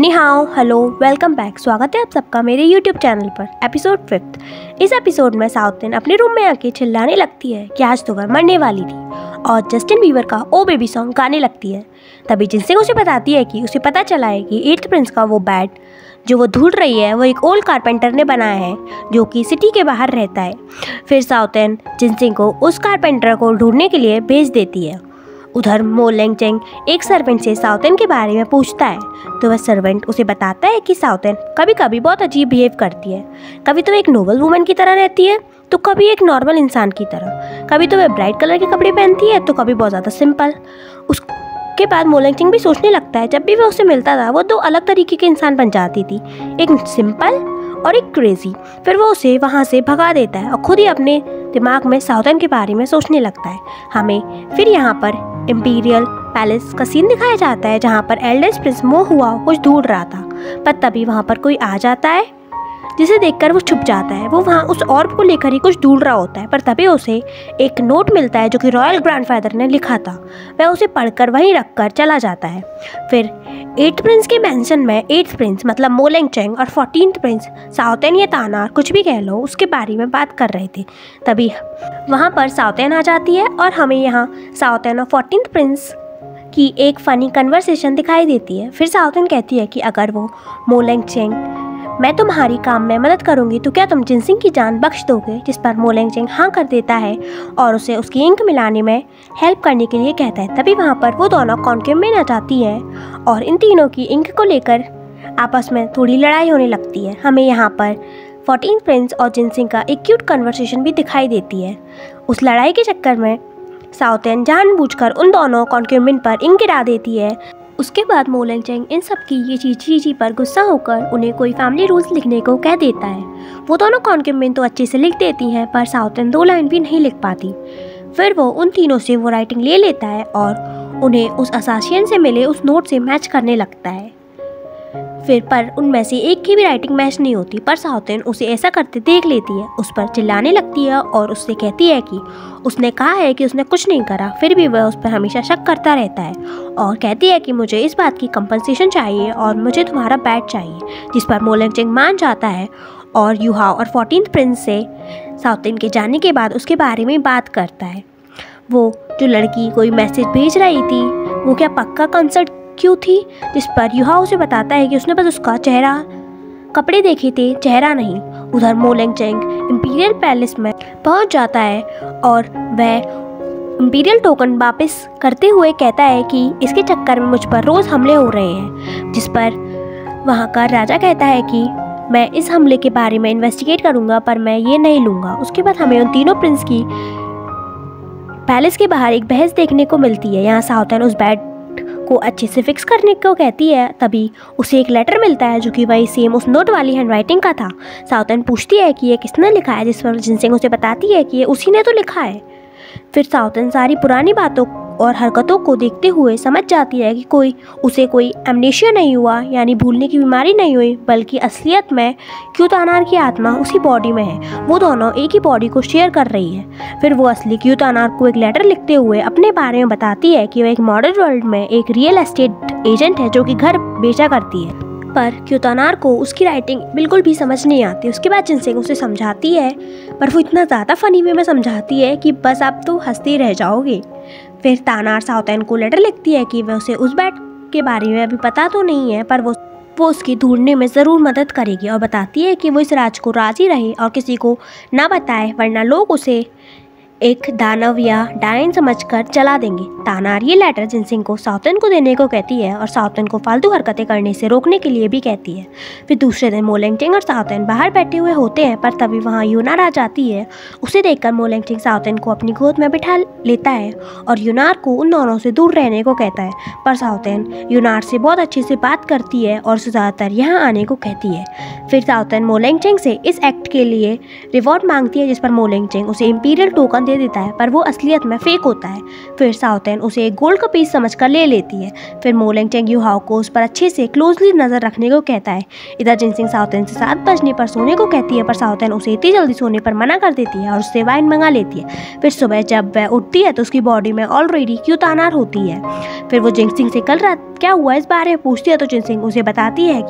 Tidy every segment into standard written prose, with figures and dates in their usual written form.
नि हाओ, hello, welcome back. स्वागत है आप सबका मेरे यूट्यूब चैनल पर। एपिसोड 5। इस एपिसोड में साउथन अपने रूम में आके चिल्लाने लगती है कि आज तो वह मरने वाली थी और जस्टिन बीबर का ओ बेबी सॉन्ग गाने लगती है। तभी जिनसिंग उसे बताती है कि उसे पता चला है कि 8th प्रिंस का वो बैट जो वो ढूंढ रही है वो एक ओल्ड कारपेंटर ने बनाया है जो कि सिटी के बाहर रहता है। फिर साउथन जिनसिंग को उस कारपेंटर को ढूंढने के लिए भेज देती है। उधर मो लेंगचेंग एक सर्वेंट से साउथन के बारे में पूछता है तो वह सर्वेंट उसे बताता है कि साउथन कभी कभी बहुत अजीब बिहेव करती है। कभी तो एक नोबल वुमन की तरह रहती है तो कभी एक नॉर्मल इंसान की तरह। कभी तो वह ब्राइट कलर के कपड़े पहनती है तो कभी बहुत ज़्यादा सिंपल। उसके बाद मो लेंगचेंग भी सोचने लगता है जब भी वह उसे मिलता था वो दो अलग तरीके के इंसान बन जाती थी, एक सिंपल और एक क्रेजी। फिर वो उसे वहाँ से भगा देता है और खुद ही अपने दिमाग में साउथन के बारे में सोचने लगता है। हमें फिर यहाँ पर इम्पीरियल पैलेस का सीन दिखाया जाता है जहाँ पर एल्डेस्ट प्रिंस मो हुआ कुछ ढूंढ रहा था, पर तभी वहाँ पर कोई आ जाता है जिसे देखकर वो छुप जाता है। वो वहाँ उस ऑर्ब को लेकर ही कुछ ढूंढ रहा होता है, पर तभी उसे एक नोट मिलता है जो कि रॉयल ग्रैंडफादर ने लिखा था। वह उसे पढ़कर वहीं रखकर चला जाता है। फिर 8th प्रिंस के मेंशन में 8th प्रिंस मतलब मो लेंगचेंग और 14th प्रिंस साउथन या तानार कुछ भी कह लो उसके बारे में बात कर रहे थे। तभी वहाँ पर साउथन आ जाती है और हमें यहाँ साउथन और 14th प्रिंस की एक फ़नी कन्वर्सेशन दिखाई देती है। फिर साउथन कहती है कि अगर वो मो लेंगचेंग मैं तुम्हारी काम में मदद करूंगी तो क्या तुम जिनसिंग की जान बख्श दोगे, जिस पर मो लेंगचेंग हाँ कर देता है और उसे उसकी इंक मिलाने में हेल्प करने के लिए कहता है। तभी वहाँ पर वो दोनों कॉन्क्लेव में आ जाती हैं और इन तीनों की इंक को लेकर आपस में थोड़ी लड़ाई होने लगती है। हमें यहाँ पर 14th प्रिंस और जिनसिंग का एक क्यूट कन्वर्सेशन भी दिखाई देती है। उस लड़ाई के चक्कर में साउथन जानबूझकर उन दोनों कॉन्क्लेव पर इंक गिरा देती है। उसके बाद मो लेंगचेंग इन सब की ये चीज़ पर गुस्सा होकर उन्हें कोई फैमिली रूल्स लिखने को कह देता है। वो दोनों कॉन्क्लेव तो अच्छे से लिख देती हैं पर साउथन 2 लाइन भी नहीं लिख पाती। फिर वो उन तीनों से वो राइटिंग ले लेता है और उन्हें उस असासियन से मिले उस नोट से मैच करने लगता है। फिर पर उनमें से एक की भी राइटिंग मैच नहीं होती, पर साउथन उसे ऐसा करते देख लेती है, उस पर चिल्लाने लगती है और उससे कहती है कि उसने कहा है कि उसने कुछ नहीं करा, फिर भी वह उस पर हमेशा शक करता रहता है और कहती है कि मुझे इस बात की कंपनसेशन चाहिए और मुझे तुम्हारा बैट चाहिए, जिस पर मो लेंगचेंग मान जाता है और युहाओ और 14th प्रिंस से साउथन के जाने के बाद उसके बारे में बात करता है। वो जो लड़की कोई मैसेज भेज रही थी वो क्या पक्का कंसर्ट क्यों थी, जिस पर युहाओ उसे बताता है कि उसने बस उसका चेहरा कपड़े देखे थे, चेहरा नहीं। उधर मो लेंगचेंग इम्पीरियल पैलेस में पहुंच जाता है और वह इम्पीरियल टोकन वापस करते हुए कहता है कि इसके चक्कर में मुझ पर रोज़ हमले हो रहे हैं, जिस पर वहाँ का राजा कहता है कि मैं इस हमले के बारे में इन्वेस्टिगेट करूँगा पर मैं ये नहीं लूँगा। उसके बाद हमें उन तीनों प्रिंस की पैलेस के बाहर एक बहस देखने को मिलती है। यहाँ साउथन उस बैट को अच्छे से फिक्स करने को कहती है। तभी उसे एक लेटर मिलता है जो कि वही सेम उस नोट वाली हैंडराइटिंग का था। साउथन पूछती है कि ये किसने लिखा है, जिस पर जिनसिंग उसे बताती है कि ये उसी ने तो लिखा है। फिर साउथन सारी पुरानी बातों और हरकतों को देखते हुए समझ जाती है कि उसे कोई एमनेशिया नहीं हुआ, यानी भूलने की बीमारी नहीं हुई, बल्कि असलियत में क्यू तानार की आत्मा उसी बॉडी में है। वो दोनों एक ही बॉडी को शेयर कर रही है। फिर वो असली क्यू तानार को एक लेटर लिखते हुए अपने बारे में बताती है कि वह एक मॉडर्न वर्ल्ड में एक रियल एस्टेट एजेंट है जो कि घर बेचा करती है, पर क्यू तानार को उसकी राइटिंग बिल्कुल भी समझ नहीं आती। उसके बाद जिनसिंग उसे समझाती है, पर वो इतना ज़्यादा फनी वे में समझाती है कि बस आप तो हंसते रह जाओगे। फिर तानार साउथन को लेटर लिखती है कि वह उसे उस बैट के बारे में अभी पता तो नहीं है, पर वो उसकी ढूंढने में ज़रूर मदद करेगी और बताती है कि वो इस राज को राजी रहे और किसी को ना बताए, वरना लोग उसे एक दानव या डायन समझकर जला देंगे। तानार ये लेटर जिनसिंग को साउथन को देने को कहती है और साउथन को फालतू हरकतें करने से रोकने के लिए भी कहती है। फिर दूसरे दिन मो लेंगचेंग और साउथन बाहर बैठे हुए होते हैं, पर तभी वहाँ यूनार आ जाती है। उसे देखकर मो लेंगचेंग साउथन को अपनी गोद में बिठा लेता है और यूनार को उन दोनों से दूर रहने को कहता है, पर साउथन यूनार से बहुत अच्छे से बात करती है और उसे ज़्यादातर यहाँ आने को कहती है। फिर साउथन मो लेंगचेंग से इस एक्ट के लिए रिवॉर्ड मांगती है, जिस पर मो लेंगचेंग उसे इम्पीरियल टोकन दे देता है, पर वो असलियत में फेक होता है। फिर साउथेन उसे एक गोल्ड का पीस समझकर ले लेती है। फिर मो लेंगचेंग यूहाओ को उस पर अच्छे से क्लोजली नजर रखने को कहता है। इधर जिनसिंग साउथेन से 7 बजने पर सोने को कहती है, पर साउथेन उसे इतनी जल्दी सोने पर मना कर देती है और उससे वाइन मंगा लेती है। फिर सुबह जब वह उठती है तो उसकी बॉडी में ऑलरेडी क्यों तानार होती है। फिर वो जिनसिंग से कल रात क्या हुआ इस बारे में पूछती है, तो जिनसिंग उसे बताती है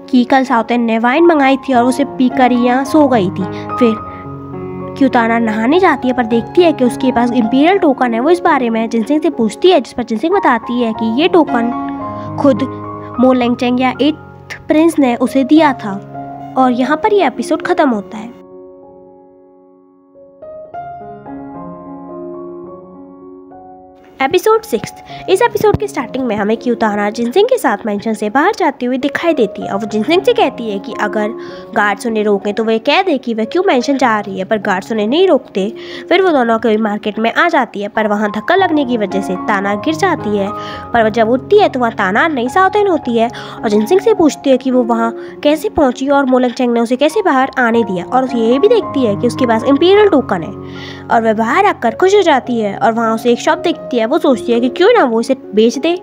कि कल साउथेन ने वाइन मंगाई थी और उसे पीकर यहाँ सो गई थी। फिर क्यूताना नहाने जाती है, पर देखती है कि उसके पास इंपीरियल टोकन है। वो इस बारे में जिनसिंग से पूछती है, जिस पर जिनसिंग बताती है कि ये टोकन खुद मो लेंगचेंग या 8th प्रिंस ने उसे दिया था। और यहाँ पर यह एपिसोड खत्म होता है। एपिसोड 6। इस एपिसोड के स्टार्टिंग में हमें क्यूताना जिनसिंग के साथ मेंशन से बाहर जाती हुई दिखाई देती है और वो जिनसिंग से कहती है कि अगर गार्ड्स उन्हें रोकें तो वह कह दे कि वह क्यों मेंशन जा रही है, पर गार्ड्स उन्हें नहीं रोकते। फिर वो दोनों कोई मार्केट में आ जाती है, पर वहाँ धक्का लगने की वजह से तानार गिर जाती है। पर जब उठती है तो वहाँ तानार नहीं साउथेन होती है और जिनसिंग से पूछती है कि वो वहाँ कैसे पहुँची और मो लेंगचेंग ने उसे कैसे बाहर आने दिया। और उसे ये भी देखती है कि उसके पास इंपीरियल टोकन है और वह बाहर आकर खुश हो जाती है। और वहाँ उसे एक शॉप दिखती है। वो सोचती है कि क्यों ना वो इसे बेच दे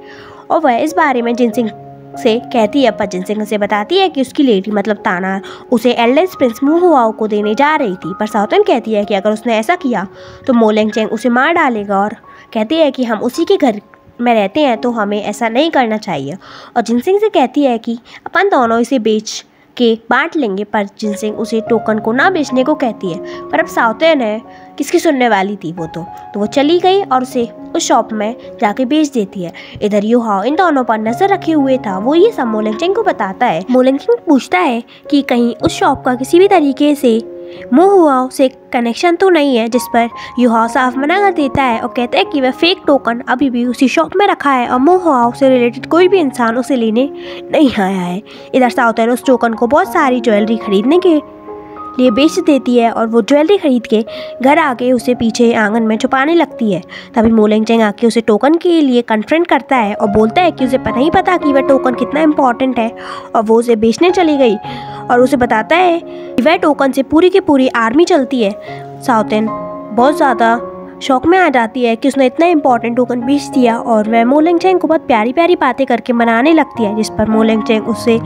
और वह इस बारे में जिनसिंग से कहती है, पर जिनसिंग से बताती है कि उसकी लेडी मतलब तानार उसे एल्डेस्ट प्रिंस मू हुआओ को देने जा रही थी। पर साउथेन कहती है कि अगर उसने ऐसा किया तो मो लेंगचेंग उसे मार डालेगा और कहती है कि हम उसी के घर में रहते हैं तो हमें ऐसा नहीं करना चाहिए। और जिनसिंग से कहती है कि अपन दोनों इसे बेच के बांट लेंगे, पर जिनसिंग उसे टोकन को ना बेचने को कहती है। पर अब साउथेन है किसकी सुनने वाली थी वो तो वो चली गई और उसे उस शॉप में जाके बेच देती है। इधर यूहाओ इन दोनों पर नजर रखे हुए था। वो ये सब मो लेंगचेंग को बताता है। मो लेंगचेंग पूछता है कि कहीं उस शॉप का किसी भी तरीके से मो हुआओ से कनेक्शन तो नहीं है, जिस पर यूहाओ साफ मना कर देता है और कहता है कि वह फेक टोकन अभी भी उसी शॉप में रखा है और मो हुआओ से रिलेटेड कोई भी इंसान उसे लेने नहीं आया है। इधर साउथेन उस टोकन को बहुत सारी ज्वेलरी खरीदने के लिए बेच देती है और वो ज्वेलरी खरीद के घर आके उसे पीछे आंगन में छुपाने लगती है। तभी मो लेंगचेंग आके उसे टोकन के लिए कन्फ्रंट करता है और बोलता है कि उसे नहीं पता कि वह टोकन कितना इम्पोर्टेंट है और वो उसे बेचने चली गई। और उसे बताता है कि वह टोकन से पूरी की पूरी आर्मी चलती है। साउथेन बहुत ज़्यादा शौक में आ जाती है कि उसने इतना इंपॉर्टेंट टोकन बेच दिया और वह मो लेंगचेंग को बहुत प्यारी प्यारी बातें करके मनाने लगती है, जिस पर मो लेंगचेंग उससे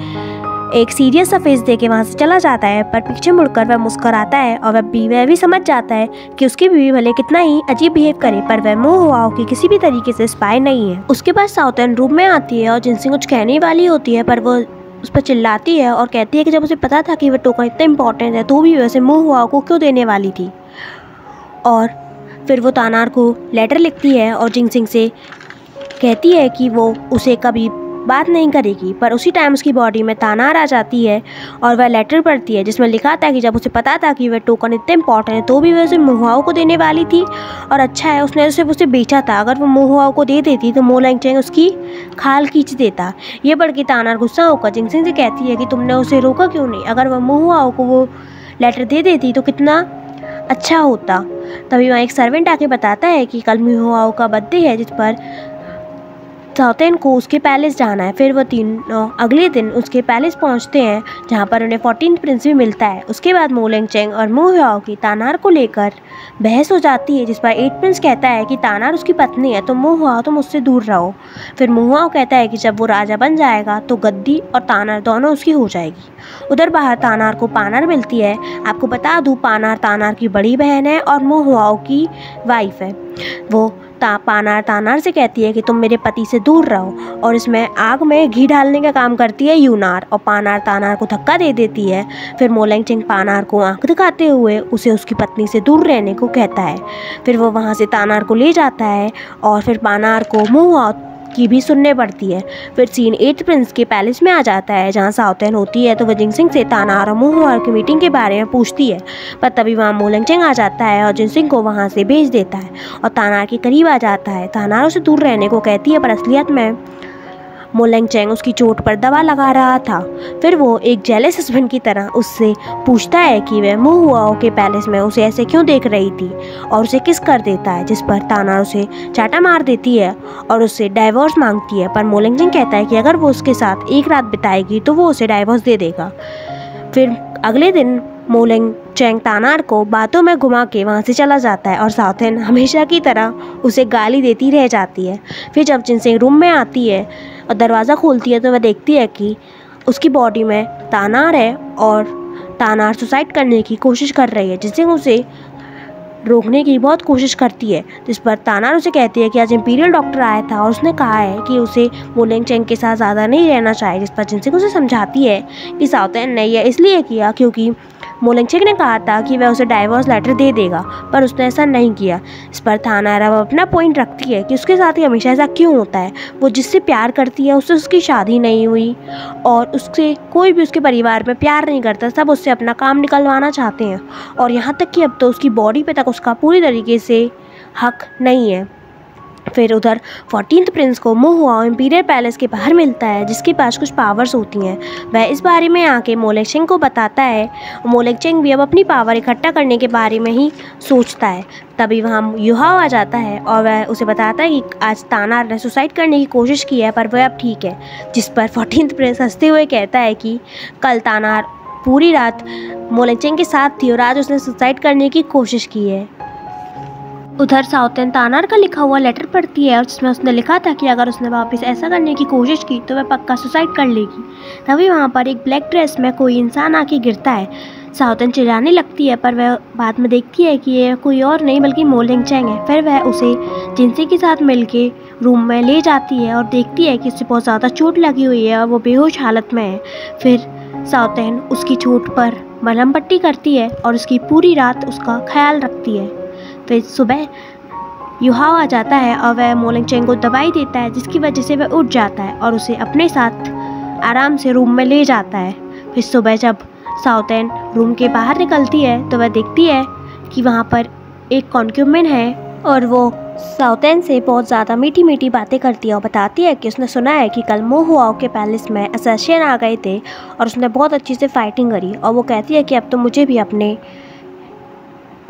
एक सीरियस सा फेस देके वहाँ से चला जाता है। पर पीछे मुड़कर वह मुस्कुराता है और वह भी समझ जाता है कि उसकी बीवी भले कितना ही अजीब बिहेव करे, पर वह मो हुआओ की किसी भी तरीके से स्पाई नहीं है। उसके बाद साउथेन रूम में आती है और जिनसिंग कुछ कहने वाली होती है, पर वो उस पर चिल्लाती है और कहती है कि जब उसे पता था कि वह टोकन इतना इंपॉर्टेंट है तो भी वैसे मो हुआओ को क्यों देने वाली थी। और फिर वो तानार को लेटर लिखती है और जिनसिंग से कहती है कि वो उसे कभी बात नहीं करेगी। पर उसी टाइम उसकी बॉडी में तानार आ जाती है और वह लेटर पढ़ती है जिसमें लिखा था कि जब उसे पता था कि वह टोकन इतने इंपॉर्टेंट है तो भी वह उसे मो हुआओ को देने वाली थी। और अच्छा है उसने उसे बेचा था, अगर वो मो हुआओ को दे देती तो मो लेंगचेंग उसकी खाल खींच देता। ये बढ़ के तानार गुस्सा होकर जिनसिंग से कहती है कि तुमने उसे रोका क्यों नहीं, अगर वह मो हुआओ को वो लेटर दे देती तो कितना अच्छा होता। तभी वहाँ एक सर्वेंट आके बताता है कि कल मो हुआओ का बर्थडे है, जिस पर साउथेन को उसके पैलेस जाना है। फिर वो तीनों अगले दिन उसके पैलेस पहुंचते हैं, जहां पर उन्हें 14th प्रिंस भी मिलता है। उसके बाद मो लेंगचेंग और मो हुआओ की तानार को लेकर बहस हो जाती है, जिस पर 8th प्रिंस कहता है कि तानार उसकी पत्नी है तो मो हुआओ तुम उससे दूर रहो। फिर मो हुआओ कहता है कि जब वो राजा बन जाएगा तो गद्दी और तानार दोनों उसकी हो जाएगी। उधर बाहर तानार को पानार मिलती है। आपको बता दूँ पानार तानार की बड़ी बहन है और मो हुआओ की वाइफ है। वो पानार तानार से कहती है कि तुम मेरे पति से दूर रहो, और इसमें आग में घी डालने का काम करती है यूनार, और पानार तानार को धक्का दे देती है। फिर मो लेंगचेंग पानार को आंख दिखाते हुए उसे उसकी पत्नी से दूर रहने को कहता है। फिर वो वहाँ से तानार को ले जाता है और फिर पानार को मो हुआओ की भी सुनने पड़ती है। फिर सीन 8th प्रिंस के पैलेस में आ जाता है, जहाँ साउथेन होती है तो वह जिनसिंग से तानार और मो हुआओ की मीटिंग के बारे में पूछती है। पर तभी वहाँ मो लेंगचेंग आ जाता है और जिनसिंग को वहाँ से भेज देता है और तानार के करीब आ जाता है। तानार उसे दूर रहने को कहती है, पर असलियत में मो लेंगचेंग उसकी चोट पर दवा लगा रहा था। फिर वो एक जेलस हस्बैंड की तरह उससे पूछता है कि वह मो हुआओ के पैलेस में उसे ऐसे क्यों देख रही थी और उसे किस कर देता है, जिस पर तानार उसे चाटा मार देती है और उससे डाइवोर्स मांगती है। पर मो लेंगचेंग कहता है कि अगर वो उसके साथ एक रात बिताएगी तो वो उसे डाइवोर्स दे देगा। फिर अगले दिन चैंग तानार को बातों में घुमा के वहाँ से चला जाता है और साउथन हमेशा की तरह उसे गाली देती रह जाती है। फिर जब जिनसिंग रूम में आती है और दरवाज़ा खोलती है तो वह देखती है कि उसकी बॉडी में तानार है और तानार सुसाइड करने की कोशिश कर रही है। जिनसिंग उसे रोकने की बहुत कोशिश करती है, जिस पर तानार उसे कहती है कि आज इंपीरियल डॉक्टर आया था और उसने कहा है कि उसे मोलेंग चेंग के साथ ज़्यादा नहीं रहना चाहिए। जिस पर जिनसिंग उसे समझाती है कि साउथन ने यह इसलिए किया क्योंकि मोलेंग चेंग ने कहा था कि वह उसे डाइवोर्स लेटर दे देगा, पर उसने ऐसा नहीं किया। इस पर तानार अब अपना पॉइंट रखती है कि उसके साथ ही हमेशा ऐसा क्यों होता है। वो जिससे प्यार करती है उससे उसकी शादी नहीं हुई और उससे कोई भी उसके परिवार में प्यार नहीं करता, सब उससे अपना काम निकलवाना चाहते हैं और यहाँ तक कि अब तो उसकी बॉडी पे तक उसका पूरी तरीके से हक नहीं है। फिर उधर 14th प्रिंस को मो हुआ इंपीरियल पैलेस के बाहर मिलता है, जिसके पास कुछ पावर्स होती हैं। वह इस बारे में आके मोलेंग चेंग को बताता है और मोलेंग चेंग भी अब अपनी पावर इकट्ठा करने के बारे में ही सोचता है। तभी वहाँ युहाओ आ जाता है और वह उसे बताता है कि आज तानार ने सुसाइड करने की कोशिश की है पर वह अब ठीक है। जिस पर 14th प्रिंस हंसते हुए कहता है कि कल तानार पूरी रात मोलेंग चेंग के साथ थी और आज उसने सुसाइड करने की कोशिश की है। उधर साउथन तानार का लिखा हुआ लेटर पढ़ती है और जिसमें उसने लिखा था कि अगर उसने वापस ऐसा करने की कोशिश की तो वह पक्का सुसाइड कर लेगी। तभी वहाँ पर एक ब्लैक ड्रेस में कोई इंसान आके गिरता है। साउथन चिल्लाने लगती है पर वह बाद में देखती है कि यह कोई और नहीं बल्कि मोलेंग चेंग है। फिर वह उसे जिनसिंग के साथ मिलके रूम में ले जाती है और देखती है कि उसे बहुत ज़्यादा चोट लगी हुई है और वो बेहोश हालत में है। फिर साउथन उसकी चोट पर मलहम पट्टी करती है और उसकी पूरी रात उसका ख्याल रखती है। फिर सुबह युहाओ आ जाता है और वह मोलेंग चेंग को दवाई देता है, जिसकी वजह से वह उठ जाता है और उसे अपने साथ आराम से रूम में ले जाता है। फिर सुबह जब साउथन रूम के बाहर निकलती है तो वह देखती है कि वहाँ पर एक कॉन्क्यूमेन है और वो साउथन से बहुत ज़्यादा मीठी मीठी बातें करती है और बताती है कि उसने सुना है कि कल मो हुआओ के पैलेस में असैसिन आ गए थे और उसने बहुत अच्छी से फाइटिंग करी। और वो कहती है कि अब तो मुझे भी अपने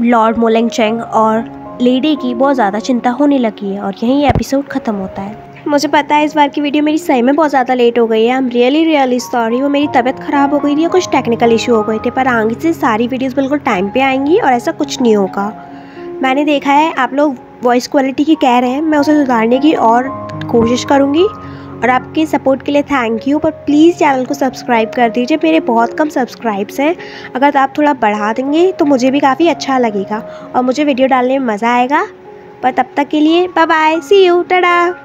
लॉर्ड मोलेंग चेंग और लेडी की बहुत ज़्यादा चिंता होने लगी है। और यहीं ये एपिसोड ख़त्म होता है। मुझे पता है इस बार की वीडियो मेरी सही में बहुत ज़्यादा लेट हो गई है। I am really sorry. वो मेरी तबीयत ख़राब हो गई थी और कुछ टेक्निकल इशू हो गए थे, पर आगे से सारी वीडियोस बिल्कुल टाइम पे आएंगी और ऐसा कुछ नहीं होगा। मैंने देखा है आप लोग वॉइस क्वालिटी की कह रहे हैं, मैं उसे सुधारने की और कोशिश करूँगी और आपके सपोर्ट के लिए थैंक यू। पर प्लीज़ चैनल को सब्सक्राइब कर दीजिए, मेरे बहुत कम सब्सक्राइब्स हैं। अगर आप थोड़ा बढ़ा देंगे तो मुझे भी काफ़ी अच्छा लगेगा और मुझे वीडियो डालने में मज़ा आएगा। पर तब तक के लिए bye bye, see you, Tata.